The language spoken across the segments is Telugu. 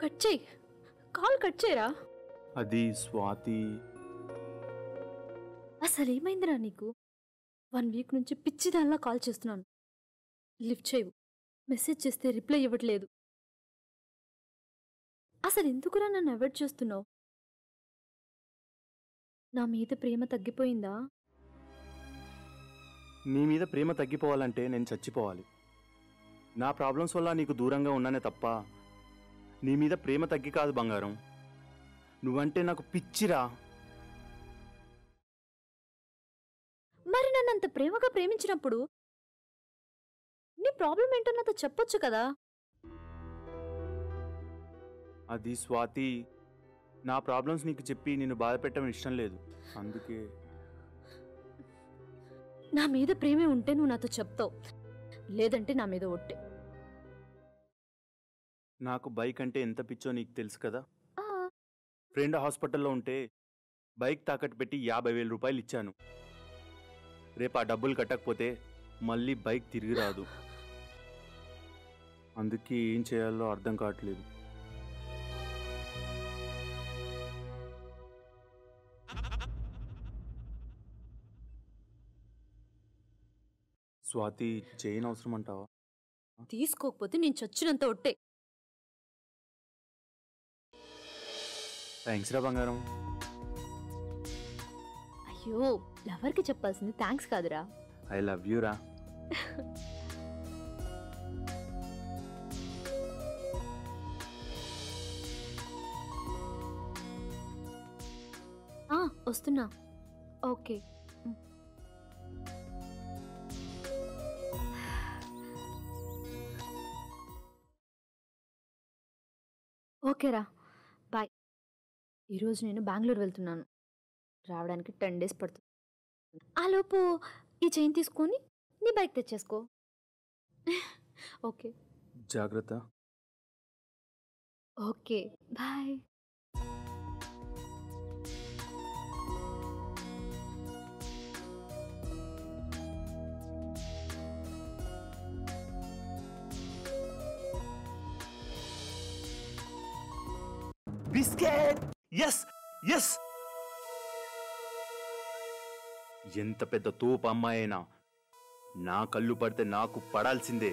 కట్ చేయి, కాల్ కట్ చేయరా. అది స్వాతి. అసలు ఏమైందిరా నీకు? 1 వీక్ నుంచి పిచ్చిదానిలా కాల్ చేస్తున్నాను, లిఫ్ట్ చేయవు. మెసేజ్ చేస్తే రిప్లై ఇవ్వట్లేదు. అసలు ఎందుకురా నన్ను అవాయిడ్ చేస్తున్నావు? నా మీద ప్రేమ తగ్గిపోయిందా? నీ మీద ప్రేమ తగ్గిపోవాలంటే నేను చచ్చిపోవాలి. నా ప్రాబ్లమ్స్ వల్ల నీకు దూరంగా ఉన్నానే తప్ప నీ మీద ప్రేమ తగ్గి కాదు బంగారం. నువ్వంటే నాకు పిచ్చిరా. మరి నన్ను అంత ప్రేమగా ప్రేమించినప్పుడు నీ ప్రాబ్లం ఏంటో నాతో చెప్పొచ్చు కదా. అది స్వాతి, నా ప్రాబ్లమ్స్ నీకు చెప్పి నిన్ను బాధ పెట్టడం ఇష్టం లేదు, అందుకే. నా మీద ప్రేమే ఉంటే నువ్వు నాతో చెప్తావు, లేదంటే నా మీద ఒట్టే. నాకు బైక్ అంటే ఎంత పిచ్చో నీకు తెలుసు కదా. ఫ్రెండ్ హాస్పిటల్లో ఉంటే బైక్ తాకట్టు పెట్టి 50,000 రూపాయలు ఇచ్చాను. రేపు ఆ డబ్బులు కట్టకపోతే మళ్ళీ బైక్ తిరిగి రాదు. అందుకే ఏం చేయాలో అర్థం కావట్లేదు. స్వాతి, చైన్ అవసరం అంటావా? తీసుకోకపోతే నేను చచ్చినంత ఒట్టే. థ్యాంక్స్ రా బంగారం. అయ్యో, లవర్కి చెప్పాల్సింది థ్యాంక్స్ కాదురా. ఐ లవ్ యూ రా. వస్తున్నా. ఓకే. ఓకేరా, బాయ్. ఈరోజు నేను బెంగళూరు వెళ్తున్నాను. రావడానికి 10 డేస్ పడుతుంది. ఆలోపు ఈ చైన్ తీసుకొని నీ బైక్ తెచ్చేసుకో. ఓకే, జాగ్రత్త. Okay, bye. Biscuit. Yes yes. ఎంత పెద్ద తోపు అమ్మాయి అయినా నా కళ్ళు పడితే నాకు పడాల్సిందే.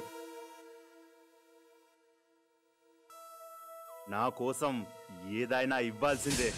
నా కోసం ఏదైనా ఇవ్వాల్సిందే.